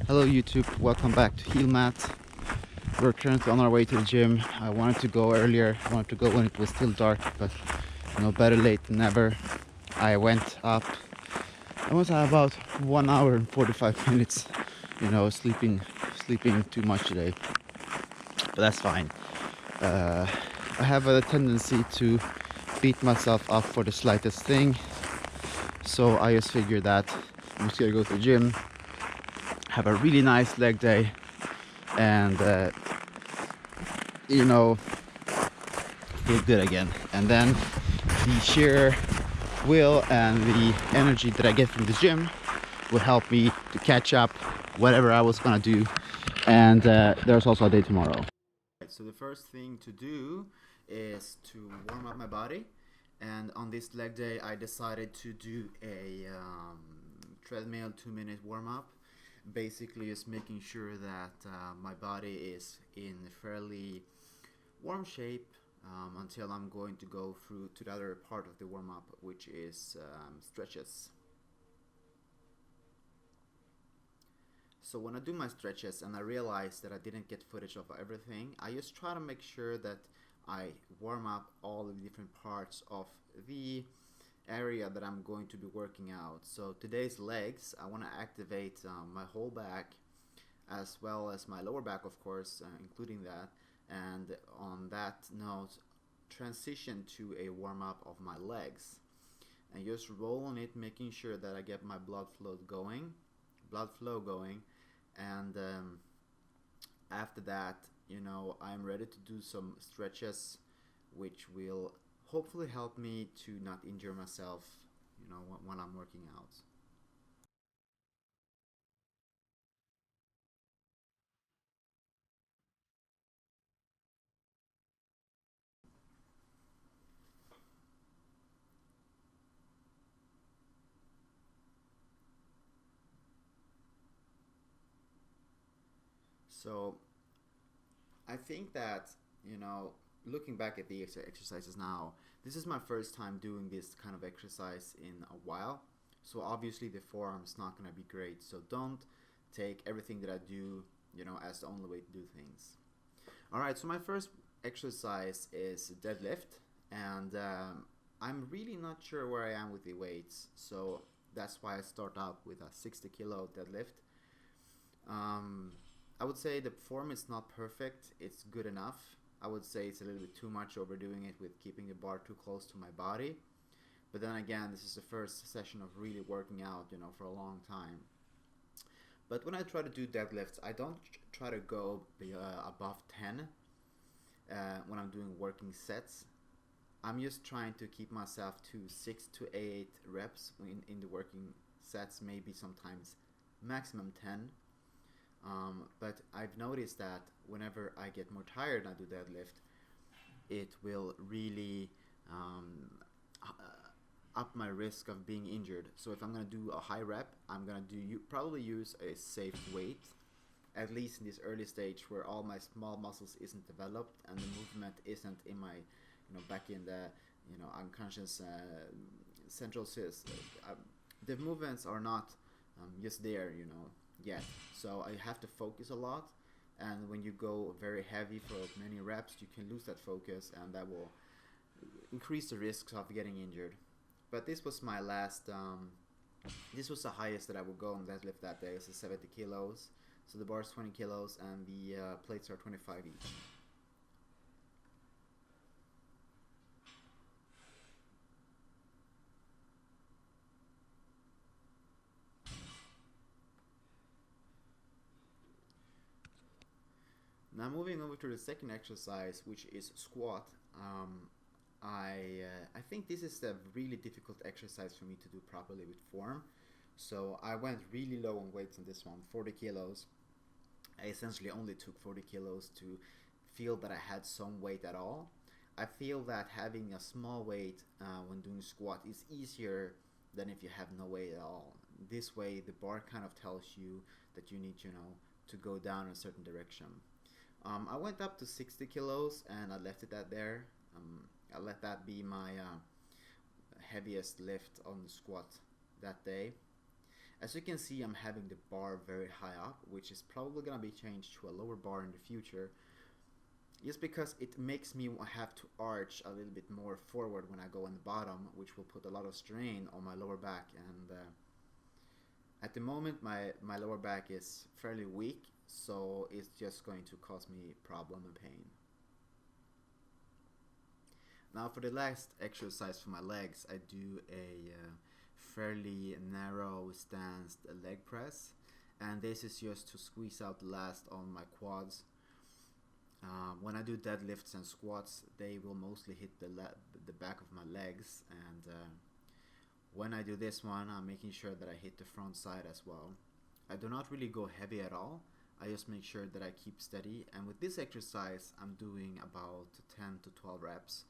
Hello YouTube, welcome back to HealMatt. We're currently on our way to the gym. I wanted to go earlier, I wanted to go when it was still dark, but better late than never. I went up, I was at about 1 hour and 45 minutes, sleeping too much today, but that's fine. Uh, I have a tendency to beat myself up for the slightest thing, so I just figured that I'm just gonna go to the gym, have a really nice leg day, and you know, feel good again. And then the sheer will and the energy that I get from the gym will help me to catch up whatever I was gonna do. And there's also a day tomorrow. So the first thing to do is to warm up my body. And on this leg day, I decided to do a treadmill 2-minute warm up. Basically, just making sure that my body is in fairly warm shape until I'm going to go through to the other part of the warm up, which is stretches. So when I do my stretches and I realize that I didn't get footage of everything, I just try to make sure that I warm up all the different parts of the area that I'm going to be working out. So today's legs, I want to activate my whole back as well as my lower back, of course, including that. And on that note, transition to a warm up of my legs and just roll on it, making sure that I get my blood flow going, and after that, I'm ready to do some stretches, which will hopefully help me to not injure myself, when I'm working out. So I think that, looking back at the exercises now, this is my first time doing this kind of exercise in a while. So obviously the forearm's not going to be great. So don't take everything that I do, as the only way to do things. All right, so my first exercise is deadlift, and I'm really not sure where I am with the weights. So that's why I start out with a 60 kilo deadlift. Um, I would say the form is not perfect. It's good enough. I would say it's a little bit too much overdoing it with keeping the bar too close to my body. But then again, this is the first session of really working out, for a long time. But when I try to do deadlifts, I don't try to go above 10 when I'm doing working sets. I'm just trying to keep myself to 6 to 8 reps in the working sets, maybe sometimes maximum 10. But I've noticed that whenever I get more tired and I do deadlift, it will really up my risk of being injured. So if I'm gonna do a high rep, I'm gonna probably use a safe weight, at least in this early stage where all my small muscles isn't developed and the movement isn't in my, back in the, unconscious central system. The movements are not just there, yet. So I have to focus a lot, and when you go very heavy for many reps, you can lose that focus, and that will increase the risks of getting injured. But this was my last. This was the highest that I would go on deadlift that day. It's 70 kilos. So the bar is 20 kilos, and the plates are 25 each. Now moving over to the second exercise, which is squat. I think this is a really difficult exercise for me to do properly with form. So I went really low on weights on this one, 40 kilos. I essentially only took 40 kilos to feel that I had some weight at all. I feel that having a small weight when doing squat is easier than if you have no weight at all. This way, the bar kind of tells you that you need, to go down in a certain direction. I went up to 60 kilos and I left it at there. I let that be my heaviest lift on the squat that day. As you can see, I'm having the bar very high up, which is probably gonna be changed to a lower bar in the future, just because it makes me have to arch a little bit more forward when I go on the bottom, which will put a lot of strain on my lower back. And at the moment, my lower back is fairly weak, so it's just going to cause me problem and pain. Now for the last exercise for my legs, I do a fairly narrow stance leg press, and this is just to squeeze out the last on my quads. When I do deadlifts and squats, they will mostly hit the back of my legs, and when I do this one, I'm making sure that I hit the front side as well. I do not really go heavy at all. I just make sure that I keep steady, and with this exercise, I'm doing about 10 to 12 reps.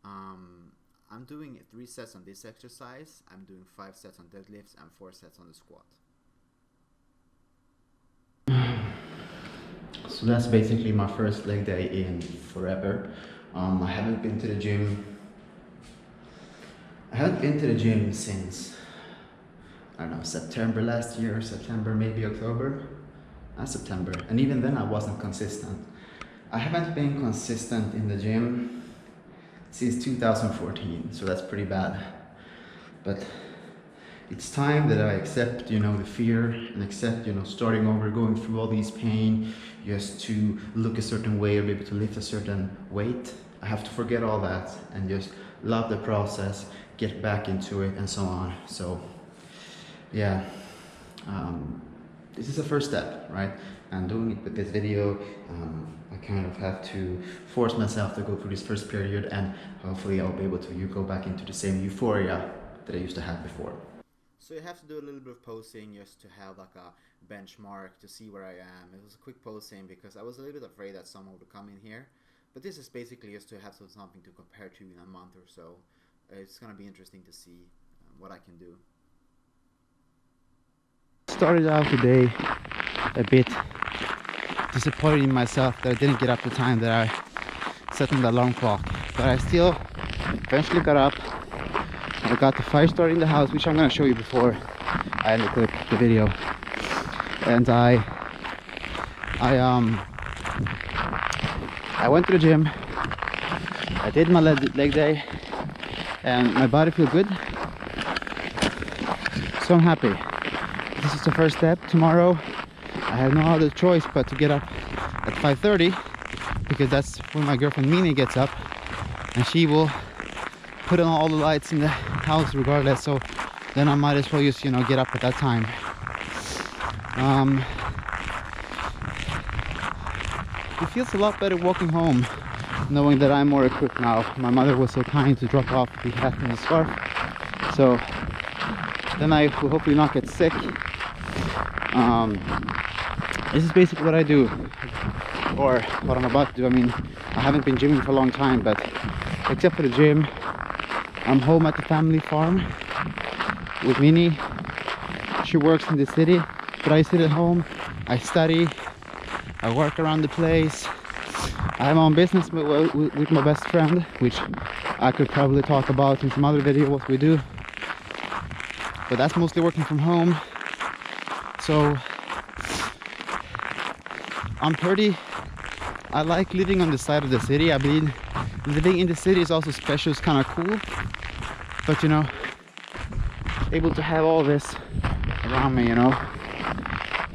I'm doing 3 sets on this exercise, I'm doing 5 sets on deadlifts and 4 sets on the squat. So that's basically my first leg day in forever. I haven't been to the gym. I haven't been to the gym since, I don't know, September last year, September, maybe October. September, and even then I wasn't consistent. I haven't been consistent in the gym since 2014, so that's pretty bad. But it's time that I accept, the fear, and accept, starting over, going through all these pain, just to look a certain way or be able to lift a certain weight. I have to forget all that and just love the process, get back into it, and so on. So, yeah. This is the first step, right? And doing it with this video, I kind of have to force myself to go through this first period, and hopefully I'll be able to go back into the same euphoria that I used to have before. So you have to do a little bit of posing just to have like a benchmark to see where I am. It was a quick posing because I was a little bit afraid that someone would come in here. But this is basically just to have something to compare to in a month or so. It's going to be interesting to see what I can do. Started out today a bit disappointed in myself that I didn't get up the time that I set on the alarm clock, but I still eventually got up. I got the fire started in the house, which I'm going to show you before I end the video. And I went to the gym. I did my leg day and my body feels good, so I'm happy. This is the first step. Tomorrow I have no other choice but to get up at 5:30, because that's when my girlfriend Mina gets up, and she will put on all the lights in the house regardless, so then I might as well just get up at that time. It feels a lot better walking home knowing that I'm more equipped now. My mother was so kind to drop off the hat and the scarf, so then I will hopefully not get sick. This is basically what I do, or what I'm about to do. I mean, I haven't been gymming for a long time, but except for the gym, I'm home at the family farm with Minnie. She works in the city, but I sit at home, I study, I work around the place. I have my own business with my best friend, which I could probably talk about in some other video what we do. But that's mostly working from home. So I like living on the side of the city. I mean, living in the city is also special, it's kind of cool. But able to have all this around me,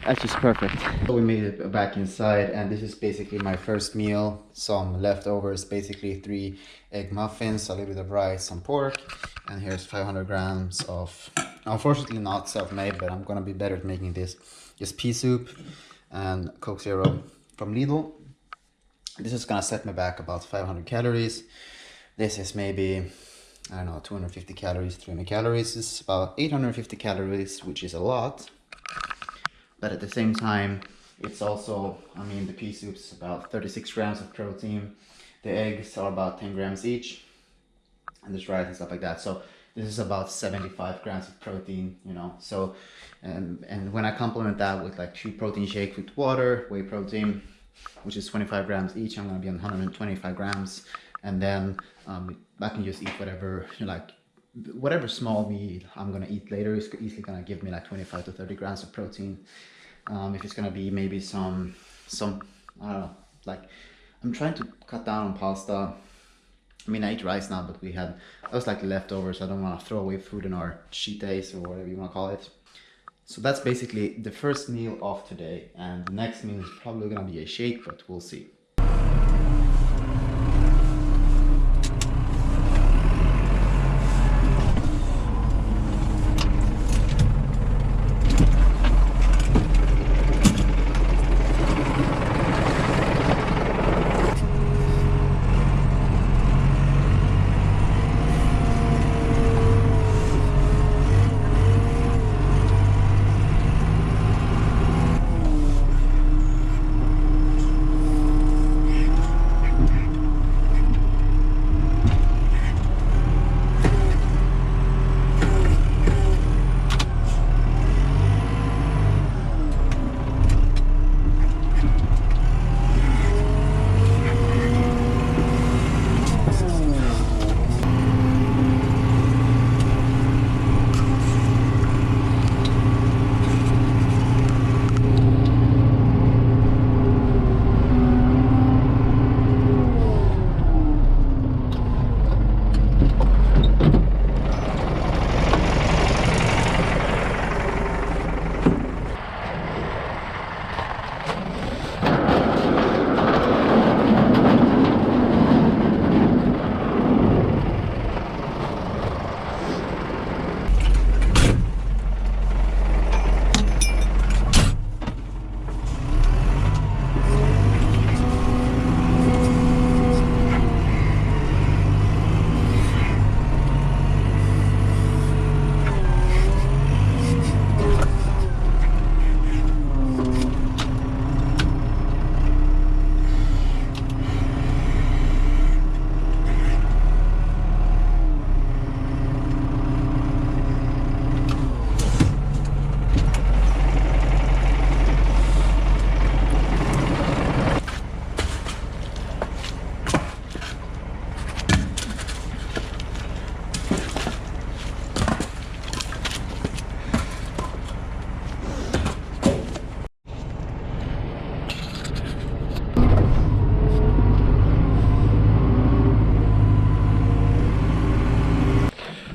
that's just perfect. We made it back inside, and this is basically my first meal. Some leftovers, basically 3 egg muffins, a little bit of rice, some pork, and here's 500 grams of, unfortunately not self-made, but I'm gonna be better at making this, just pea soup and Coke Zero from Lidl. This is gonna set me back about 500 calories. This is maybe, I don't know, 250 calories, 300 calories. This is about 850 calories, which is a lot. But at the same time, it's also, I mean, the pea soup is about 36 grams of protein. The eggs are about 10 grams each. And there's rice and stuff like that. So this is about 75 grams of protein, So, and when I complement that with like 2 protein shakes with water, whey protein, which is 25 grams each, I'm gonna be on 125 grams. And then I can just eat whatever, like whatever small meal I'm gonna eat later is easily gonna give me like 25 to 30 grams of protein. If it's gonna be maybe some I don't know, like I'm trying to cut down on pasta. I mean, I eat rice now, but that was like leftovers. I don't want to throw away food in our cheat days or whatever you want to call it. So that's basically the first meal of today, and the next meal is probably gonna be a shake, but we'll see.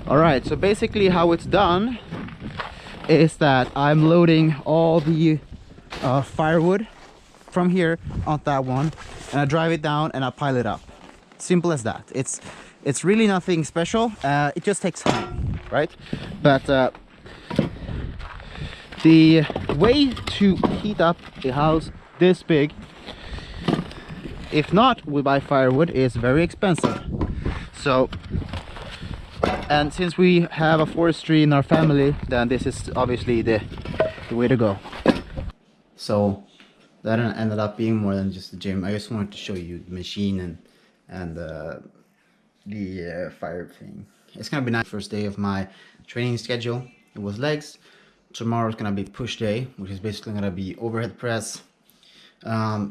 Alright, so basically how it's done is that I'm loading all the firewood from here on that one, and I drive it down and I pile it up. Simple as that. It's really nothing special. It just takes time, right? But the way to heat up a house this big, if not we buy firewood, is very expensive. So, and since we have a forestry in our family, then this is obviously the way to go. So that ended up being more than just the gym. I just wanted to show you the machine and the fire thing. It's gonna be nice. First day of my training schedule. It was legs. Tomorrow's gonna be push day, which is basically gonna be overhead press,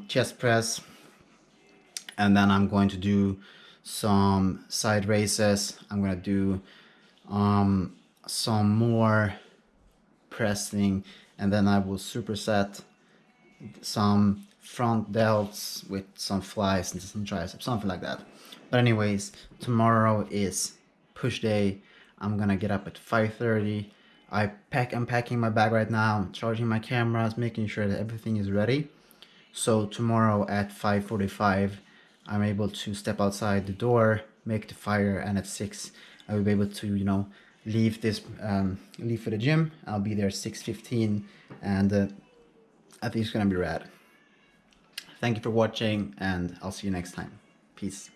chest press, and then I'm going to do some side raises. I'm gonna do some more pressing, and then I will superset some front delts with some flies and some triceps, something like that. But anyways, tomorrow is push day. I'm gonna get up at 5:30. I'm packing my bag right now. I'm charging my cameras, making sure that everything is ready. So tomorrow at 5:45, I'm able to step outside the door, make the fire, and at 6, I will be able to, you know, leave for the gym. I'll be there 6:15, and I think it's gonna be rad. Thank you for watching, and I'll see you next time. Peace.